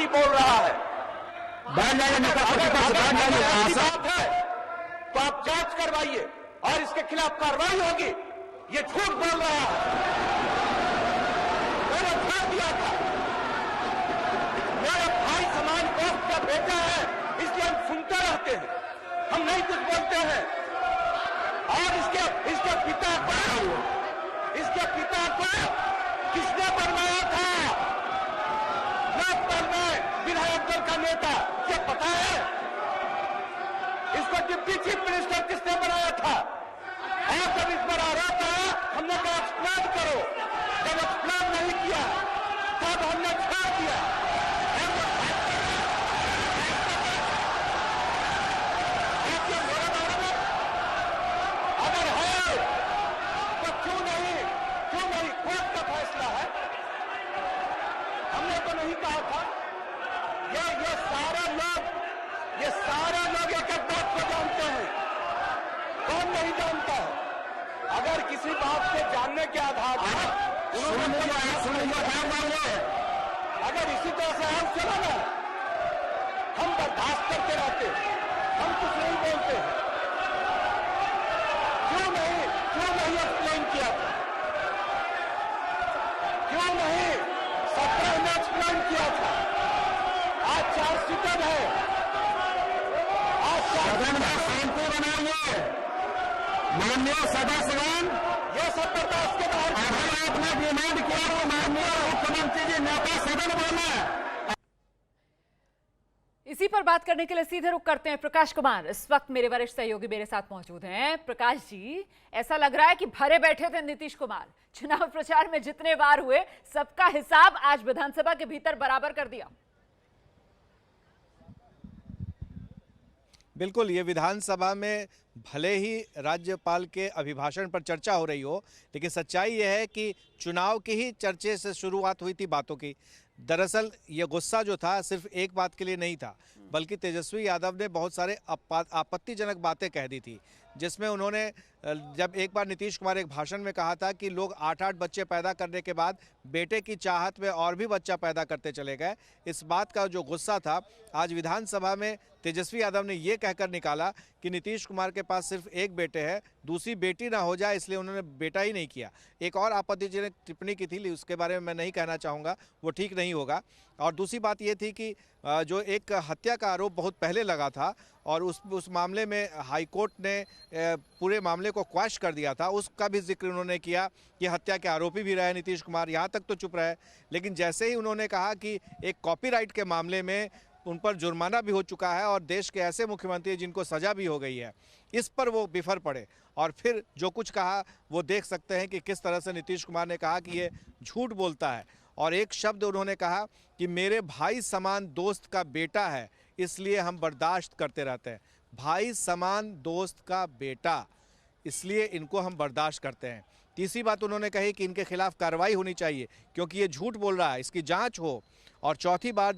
बकवासी बोल रहा है। ऐसी बात है तो आप जांच करवाइए और इसके खिलाफ कार्रवाई होगी। ये झूठ बोल रहा है। मैंने छोड़ दिया था, मेरा भाई समान दोस्त का बेटा है, इसलिए हम सुनते रहते हैं, हम नहीं कुछ बोलते हैं। और इसके पिता को किसने बनवाया था लोकपाल में विधायक दल का नेता, ये पता है? इसको डिप्टी चीफ मिनिस्टर किसने बनाया था? और जब इस पर आरोप आया, हमने कहा एक्सप्लेन करो। जब एक्सप्लेन नहीं किया तब हमने छोड़ दिया। अगर है तो क्यों नहीं कोर्ट का फैसला है, हमने तो नहीं कहा था। ये सारे लोग एक एक बात को जानते हैं, कौन नहीं जानता है? अगर किसी बात के जानने के आधार पर अगर इसी तरह से हम चला ना, हम बर्दाश्त करते रहते, हम कुछ नहीं बोलते हैं। क्यों नहीं एक्सप्लेन किया था? क्यों नहीं 17 में एक्सप्लेन किया था? आज चार्जशीटेड है, शांति बनाइए माननीय सदाशिवन। ये सब बर्दाश्त के बाहर आपने डिमांड किया वो माननीय मुख्यमंत्री जी नेता सदन बोले। इसी पर बात करने के लिए सीधे रुख करते हैं प्रकाश कुमार। इस वक्त मेरे वरिष्ठ सहयोगी मेरे साथ मौजूद हैं। प्रकाश जी, ऐसा लग रहा है कि भरे बैठे थे नीतीश कुमार। चुनाव प्रचार में जितने बार हुए सबका हिसाब आज विधानसभा के भीतर बराबर कर दिया। बिल्कुल, ये विधानसभा में भले ही राज्यपाल के अभिभाषण पर चर्चा हो रही हो, लेकिन सच्चाई यह है कि चुनाव की ही चर्चे से शुरुआत हुई थी बातों की। दरअसल ये गुस्सा जो था सिर्फ एक बात के लिए नहीं था, बल्कि तेजस्वी यादव ने बहुत सारे आपत्तिजनक बातें कह दी थी, जिसमें उन्होंने जब एक बार नीतीश कुमार एक भाषण में कहा था कि लोग 8-8 बच्चे पैदा करने के बाद बेटे की चाहत में और भी बच्चा पैदा करते चले गए। इस बात का जो गुस्सा था आज विधानसभा में तेजस्वी यादव ने ये कहकर निकाला कि नीतीश कुमार के पास सिर्फ एक बेटे है, दूसरी बेटी ना हो जाए इसलिए उन्होंने बेटा ही नहीं किया। एक और आपत्तिजनक टिप्पणी की थी, उसके बारे में मैं नहीं कहना चाहूँगा, वो ठीक नहीं होगा। और दूसरी बात ये थी कि जो एक हत्या का आरोप बहुत पहले लगा था और उस मामले में हाईकोर्ट ने पूरे मामले को क्वैश कर दिया था, उसका भी जिक्र उन्होंने किया कि हत्या के आरोपी भी रहे नीतीश कुमार, यहाँ तक तो चुप रहे। लेकिन जैसे ही उन्होंने कहा कि एक कॉपीराइट के मामले में उन पर जुर्माना भी हो चुका है और देश के ऐसे मुख्यमंत्री जिनको सजा भी हो गई है, इस पर वो बिफर पड़े और फिर जो कुछ कहा वो देख सकते हैं कि किस तरह से नीतीश कुमार ने कहा कि ये झूठ बोलता है। और एक शब्द उन्होंने कहा कि मेरे भाई समान दोस्त का बेटा है, इसलिए हम बर्दाश्त करते रहते हैं। भाई समान दोस्त का बेटा, इसलिए इनको हम बर्दाश्त करते हैं। तीसरी बात उन्होंने कही कि इनके खिलाफ कार्रवाई होनी चाहिए क्योंकि ये झूठ बोल रहा है, इसकी जांच हो। और चौथी बात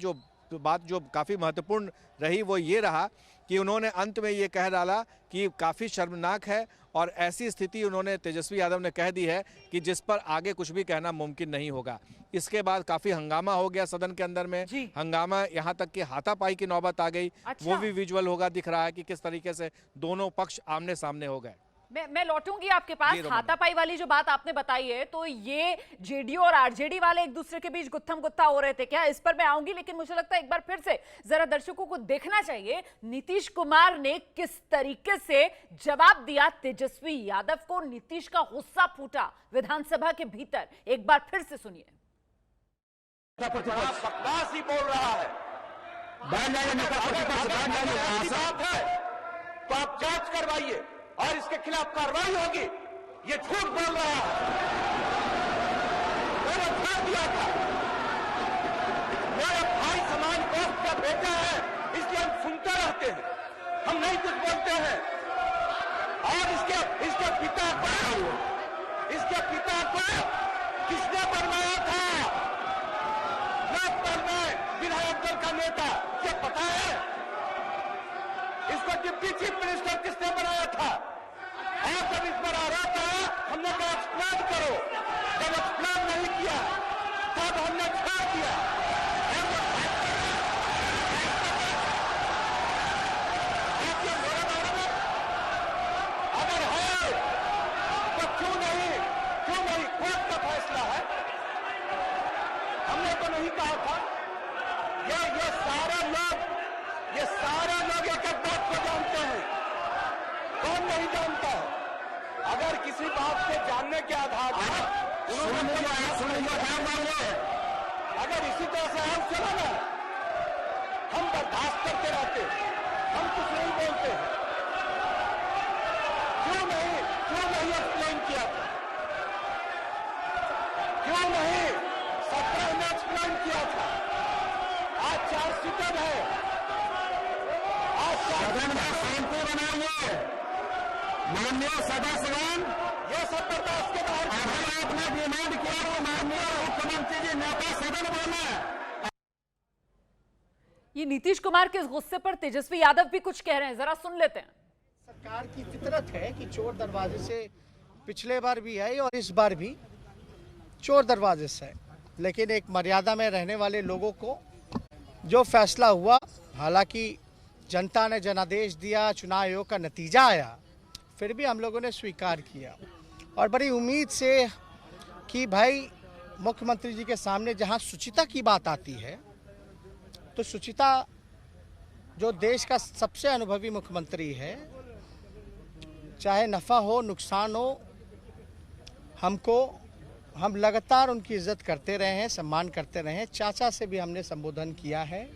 जो काफ़ी महत्वपूर्ण रही वो ये रहा कि उन्होंने अंत में ये कह डाला कि काफ़ी शर्मनाक है और ऐसी स्थिति उन्होंने तेजस्वी यादव ने कह दी है कि जिस पर आगे कुछ भी कहना मुमकिन नहीं होगा। इसके बाद काफ़ी हंगामा हो गया सदन के अंदर में, हंगामा यहाँ तक कि हाथापाई की नौबत आ गई। अच्छा। वो भी विजुअल होगा, दिख रहा है कि किस तरीके से दोनों पक्ष आमने सामने हो गए। मैं लौटूंगी आपके पास। हाथापाई वाली जो बात आपने बताई है, तो ये जेडीयू और आरजेडी वाले एक दूसरे के बीच गुत्थम गुत्था हो रहे थे क्या? इस पर मैं आऊंगी, लेकिन मुझे लगता है एक बार फिर से जरा दर्शकों को देखना चाहिए नीतीश कुमार ने किस तरीके से जवाब दिया तेजस्वी यादव को। नीतीश का गुस्सा फूटा विधानसभा के भीतर, एक बार फिर से सुनिए। बकवास ही बोल रहा है। ऐसी बात है तो आप जांच करवाइए और इसके खिलाफ कार्रवाई होगी। ये झूठ बोल रहा है। मैंने छोड़ दिया था, मेरा भाई समान दोस्त का बेटा है, इसलिए हम सुनते रहते हैं, हम नहीं कुछ बोलते हैं। और इसके पिता को किसने बनवाया था लोकपाल में विधायक दल का नेता, ये पता है? इसको डिप्टी चीफ मिनिस्टर किसने बनाया था? और जब इस पर आरोप आया, हमने कहा एक्सप्लेन करो। जब एक्सप्लेन नहीं किया तब हमने छोड़ दिया। ये सारे लोग एक एक बात को जानते हैं, कौन नहीं जानता है। अगर किसी बात के जानने के आधार पर अगर इसी तरह से हम चला ना, हम बर्दाश्त करते रहते, हम कुछ नहीं बोलते। क्यों नहीं एक्सप्लेन किया था, क्यों नहीं 17 में एक्सप्लेन किया था। आज 4 सीटर है, आज सदन में शांति बनाइए। माननीय सदस्यगण, ये सब बर्दाश्त के बाहर आपने डिमांड किया तो माननीय मुख्यमंत्री जी नेता सदन बोले। ये नीतीश कुमार के इस गुस्से पर तेजस्वी यादव भी कुछ कह रहे हैं, जरा सुन लेते हैं। सरकार की फितरत है कि चोर दरवाजे से, पिछले बार भी है और इस बार भी चोर दरवाजे से, लेकिन एक मर्यादा में रहने वाले लोगों को जो फैसला हुआ, हालांकि जनता ने जनादेश दिया, चुनाव आयोग का नतीजा आया, फिर भी हम लोगों ने स्वीकार किया और बड़ी उम्मीद से कि भाई मुख्यमंत्री जी के सामने जहां शुचिता की बात आती है तो शुचिता, जो देश का सबसे अनुभवी मुख्यमंत्री है, चाहे नफ़ा हो नुकसान हो, हम लगातार उनकी इज्जत करते रहे हैं, सम्मान करते रहे हैं। चाचा से भी हमने संबोधन किया है,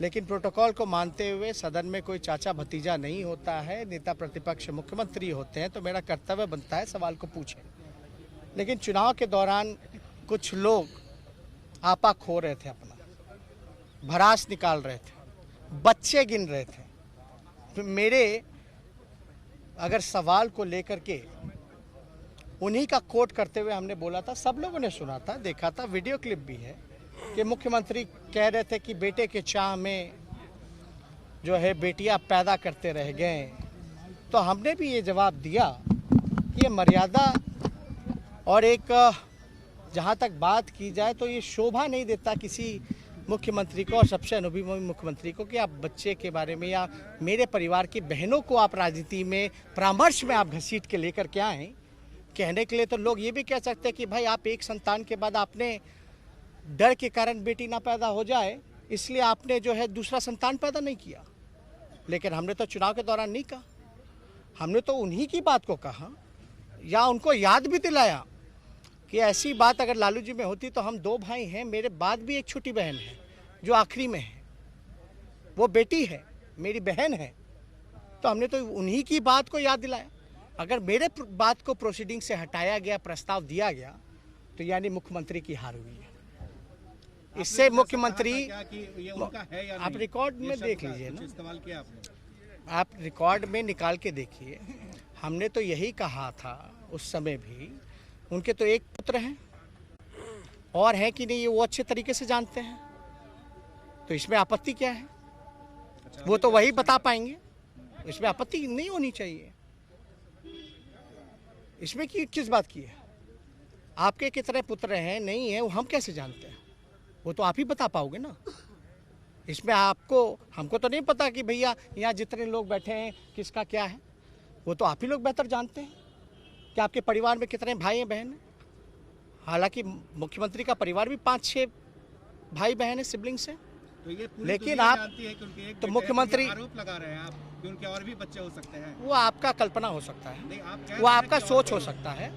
लेकिन प्रोटोकॉल को मानते हुए सदन में कोई चाचा भतीजा नहीं होता है। नेता प्रतिपक्ष मुख्यमंत्री होते हैं तो मेरा कर्तव्य बनता है सवाल को पूछें। लेकिन चुनाव के दौरान कुछ लोग आपा खो रहे थे, अपना भरास निकाल रहे थे, बच्चे गिन रहे थे। तो मेरे अगर सवाल को लेकर के उन्हीं का कोट करते हुए हमने बोला था, सब लोगों ने सुना था, देखा था, वीडियो क्लिप भी है कि मुख्यमंत्री कह रहे थे कि बेटे के चाह में जो है बेटियां पैदा करते रह गए। तो हमने भी ये जवाब दिया कि ये मर्यादा और एक, जहाँ तक बात की जाए तो ये शोभा नहीं देता किसी मुख्यमंत्री को और सबसे अनुभवी मुख्यमंत्री को कि आप बच्चे के बारे में या मेरे परिवार की बहनों को आप राजनीति में परामर्श में आप घसीट के लेकर के आए। कहने के लिए तो लोग ये भी कह सकते हैं कि भाई आप एक संतान के बाद आपने डर के कारण बेटी ना पैदा हो जाए इसलिए आपने जो है दूसरा संतान पैदा नहीं किया। लेकिन हमने तो चुनाव के दौरान नहीं कहा, हमने तो उन्हीं की बात को कहा या उनको याद भी दिलाया कि ऐसी बात अगर लालू जी में होती तो हम 2 भाई हैं, मेरे बाद भी एक छोटी बहन है जो आखिरी में है, वो बेटी है, मेरी बहन है। तो हमने तो उन्हीं की बात को याद दिलाया। अगर मेरे बात को प्रोसीडिंग से हटाया गया, प्रस्ताव दिया गया, तो यानी मुख्यमंत्री की हार हुई है। इससे मुख्यमंत्री, आप रिकॉर्ड में देख लीजिए ना, इस्तेमाल किया आपने, आप रिकॉर्ड में निकाल के देखिए। हमने तो यही कहा था उस समय भी, उनके तो एक पुत्र हैं और है कि नहीं ये वो अच्छे तरीके से जानते हैं, तो इसमें आपत्ति क्या है? वो तो वही बता पाएंगे, इसमें आपत्ति नहीं होनी चाहिए। इसमें किस बात की है? आपके कितने पुत्र हैं नहीं है वो हम कैसे जानते हैं? वो तो आप ही बता पाओगे ना। इसमें हमको तो नहीं पता कि भैया यहाँ जितने लोग बैठे हैं किसका क्या है, वो तो आप ही लोग बेहतर जानते हैं कि आपके परिवार में कितने भाई हैं बहन हैं। हालांकि मुख्यमंत्री का परिवार भी 5-6 भाई बहन है, सिबलिंग्स हैं। तो ये लेकिन आप तो मुख्यमंत्री आरोप लगा रहे हैं आप कि उनके और भी बच्चे हो सकते हैं। वो आपका कल्पना हो सकता है, नहीं, आप वो आपका सोच हो सकता है,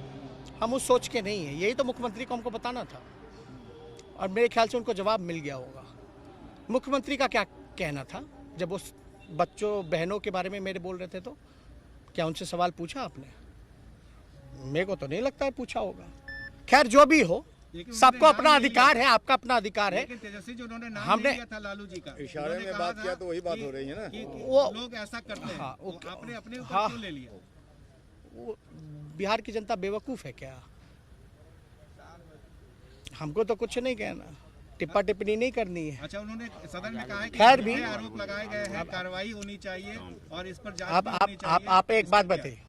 हम उस सोच के नहीं है। यही तो मुख्यमंत्री को हमको बताना था और मेरे ख्याल से उनको जवाब मिल गया होगा। मुख्यमंत्री का क्या कहना था जब उस बच्चों बहनों के बारे में मेरे बोल रहे थे, तो क्या उनसे सवाल पूछा आपने? मेरे को तो नहीं लगता है पूछा होगा। खैर जो भी हो, सबको अपना अधिकार है, आपका अपना अधिकार है। तेजस्वी जी उन्होंने नाम हमने लिया था लालू जी का, इशारे में बात किया तो वही बात हो रही है ना। वो लोग ऐसा करते हैं, हाँ, तो आपने अपने ऊपर हाँ, क्यों ले लिया? वो बिहार की जनता बेवकूफ़ है क्या? हमको तो कुछ नहीं कहना, टिप्पा टिप्पणी नहीं करनी है। अच्छा, उन्होंने सदन में कहा है कि खैर भी आरोप लगाए गए हैं, कार्रवाई होनी चाहिए और इस पर जांच भी होनी चाहिए। आप एक बात बताइए,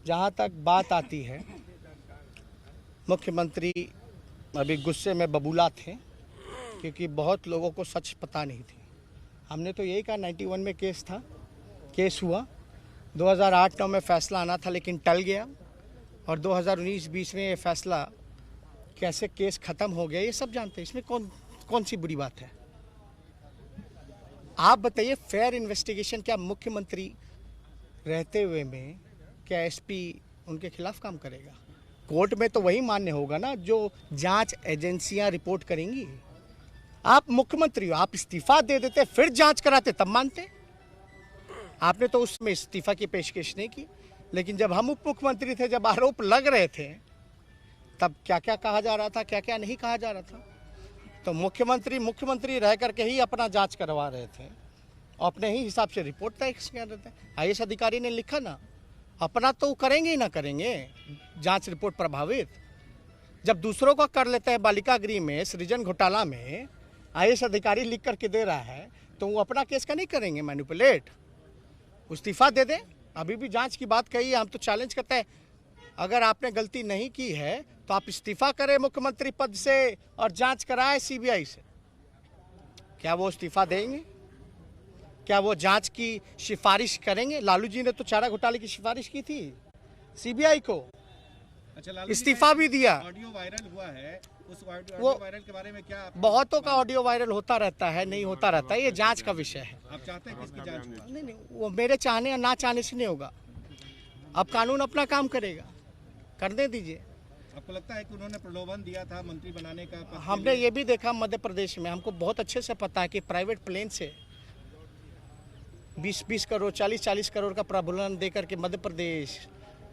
जहाँ तक बात आती है, मुख्यमंत्री अभी गुस्से में बबूला थे क्योंकि बहुत लोगों को सच पता नहीं थी। हमने तो यही कहा, 91 में केस हुआ, 2008-9 में फैसला आना था लेकिन टल गया, और 2019-20 में ये फैसला कैसे केस ख़त्म हो गया ये सब जानते हैं। इसमें कौन सी बुरी बात है? आप बताइए, फेयर इन्वेस्टिगेशन क्या मुख्यमंत्री रहते हुए में क्या एसपी उनके खिलाफ काम करेगा? कोर्ट में तो वही मान्य होगा ना जो जांच एजेंसियां रिपोर्ट करेंगी। आप मुख्यमंत्री हो, आप इस्तीफा दे देते फिर जांच कराते तब मानते। आपने तो उसमें इस्तीफा की पेशकश नहीं की, लेकिन जब हम उप मुख्यमंत्री थे, जब आरोप लग रहे थे, तब क्या क्या कहा जा रहा था, क्या क्या नहीं कहा जा रहा था। तो मुख्यमंत्री रह करके ही अपना जांच करवा रहे थे, अपने ही हिसाब से रिपोर्ट तय कर रहे थे। आईएएस अधिकारी ने लिखा ना, अपना तो करेंगे ही ना करेंगे, जांच रिपोर्ट प्रभावित। जब दूसरों का कर लेते हैं, बालिका गृह में सृजन घोटाला में आईएएस अधिकारी लिख करके दे रहा है, तो वो अपना केस का नहीं करेंगे मैनिपुलेट, इस्तीफा दे दें। अभी भी जांच की बात कही है, हम तो चैलेंज करते हैं, अगर आपने गलती नहीं की है तो आप इस्तीफा करें मुख्यमंत्री पद से और जांच कराएं सीबीआई से। क्या वो इस्तीफा देंगे? क्या वो जांच की सिफारिश करेंगे? लालू जी ने तो चारा घोटाले की सिफारिश की थी सीबीआई को, अच्छा, इस्तीफा भी दिया। ऑडियो वायरल हुआ है, उस ऑडियो वो वायरल के बारे में क्या बहुतों का ऑडियो वायरल होता रहता है, नहीं होता रहता है, ये जांच का विषय है। आप चाहते हैं कि इसकी जांच हो? नहीं, वो मेरे चाहने या ना चाहने से नहीं होगा। अब कानून अपना काम करेगा, करने दीजिए। आपको लगता है कि उन्होंने प्रलोभन दिया था मंत्री बनाने का? पद के हमने लिए? ये भी देखा मध्य प्रदेश में, हमको बहुत अच्छे से पता है कि प्राइवेट प्लेन से 20-20 करोड़ 40-40 करोड़ का प्रलोभन देकर के मध्य प्रदेश,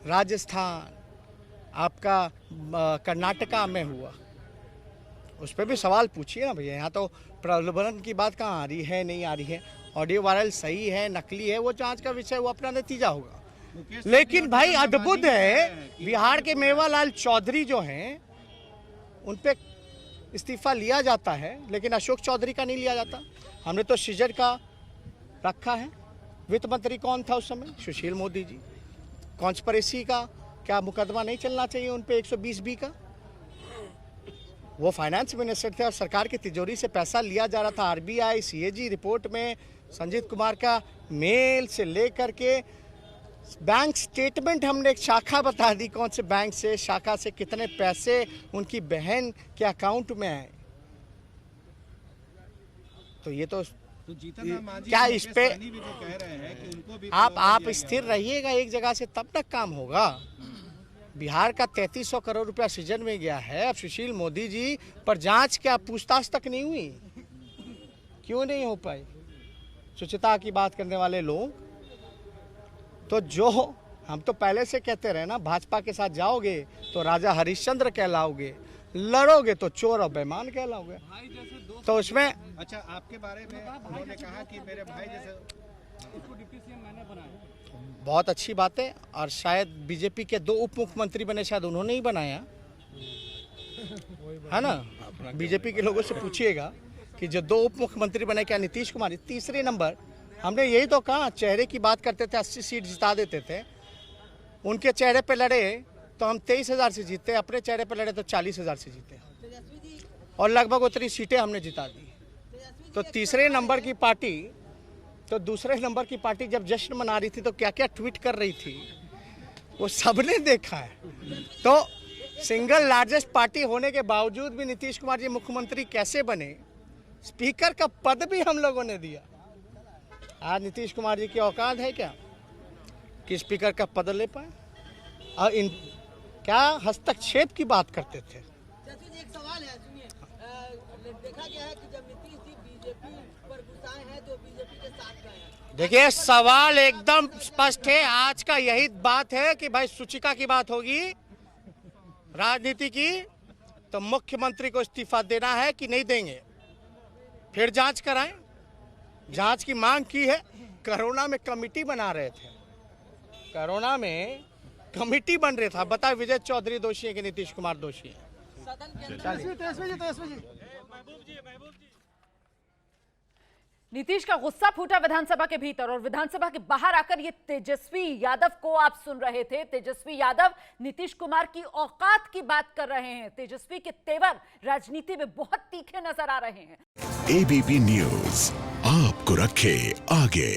राजस्थान, आपका कर्नाटका में हुआ। उस पर भी सवाल पूछिए ना भैया, यहाँ तो प्रलोभन की बात कहाँ आ रही है, नहीं आ रही है। ऑडियो वायरल सही है नकली है, वो जांच का विषय, वो अपना नतीजा होगा। लेकिन भाई अद्भुत है, बिहार के मेवालाल चौधरी जो हैं उन पे इस्तीफा लिया जाता है, लेकिन अशोक चौधरी का नहीं लिया जाता। हमने तो सीजर का रखा है। वित्त मंत्री कौन था उस समय? सुशील मोदी जी। कॉन्स्पिरेसी का क्या मुकदमा नहीं चलना चाहिए उन पे 120B का? वो फाइनेंस मिनिस्टर थे और सरकार की तिजोरी से पैसा लिया जा रहा था। आरबीआई सीएजी रिपोर्ट में संजीत कुमार का मेल से लेकर के बैंक स्टेटमेंट हमने एक शाखा बता दी, कौन से बैंक से, शाखा से कितने पैसे उनकी बहन के अकाउंट में आए। तो ये तो जीतन राम मांझी क्या इस पे भी जो कह रहे हैं कि उनको भी आप स्थिर रहिएगा एक जगह से, तब तक काम होगा। बिहार का 3300 करोड़ रुपया सृजन में गया है। अब सुशील मोदी जी पर जांच क्या पूछताछ तक नहीं हुई? क्यों नहीं हो पाई? शुचिता की बात करने वाले लोग तो, जो हम तो पहले से कहते रहे ना, भाजपा के साथ जाओगे तो राजा हरिश्चंद्र कहलाओगे, लड़ोगे तो चोर और बेईमान कहलाओगे। तो उसमें अच्छा, आपके बारे में उन्होंने कहा कि मेरे भाई जैसे इसको डिप्टी सीएम मैंने बनाया। बहुत अच्छी बात है, और शायद बीजेपी के 2 उप मुख्यमंत्री बने, शायद उन्होंने ही बनाया है ना। बीजेपी के लोगों से पूछिएगा कि जो 2 उप मुख्यमंत्री बने, क्या नीतीश कुमार? तीसरे नंबर हमने यही तो कहा, चेहरे की बात करते थे, 80 सीट जिता देते थे। उनके चेहरे पे लड़े तो हम 23,000 से जीते, अपने चेहरे पे लड़े तो 40,000 से जीते, और लगभग उतनी सीटें हमने जिता दी। तो तीसरे नंबर की पार्टी, तो दूसरे नंबर की पार्टी जब जश्न मना रही थी तो क्या क्या ट्वीट कर रही थी, वो सबने देखा है। तो सिंगल लार्जेस्ट पार्टी होने के बावजूद भी नीतीश कुमार जी मुख्यमंत्री कैसे बने? स्पीकर का पद भी हम लोगों ने दिया। आज नीतीश कुमार जी की औकात है क्या कि स्पीकर का पद ले पाए? और इन क्या हस्तक्षेप की बात करते थे। एक सवाल है, सुनिए, देखा गया है कि जब नीतीश जी बीजेपी पर गुस्साए हैं तो बीजेपी के साथ गए हैं। देखिए, सवाल एकदम स्पष्ट है। आज का यही बात है कि भाई सूचिका की बात होगी राजनीति की, तो मुख्यमंत्री को इस्तीफा देना है कि नहीं देंगे, फिर जांच कराएं। जांच की मांग की है। कोरोना में कमेटी बना रहे थे, कोरोना में कमेटी बन रहा था। बताए विजय चौधरी दोषी है कि नीतीश कुमार दोषी है? नीतीश का गुस्सा फूटा विधानसभा के भीतर, और विधानसभा के बाहर आकर ये तेजस्वी यादव को आप सुन रहे थे। तेजस्वी यादव नीतीश कुमार की औकात की बात कर रहे हैं। तेजस्वी के तेवर राजनीति में बहुत तीखे नजर आ रहे हैं। एबीपी न्यूज आपको रखे आगे।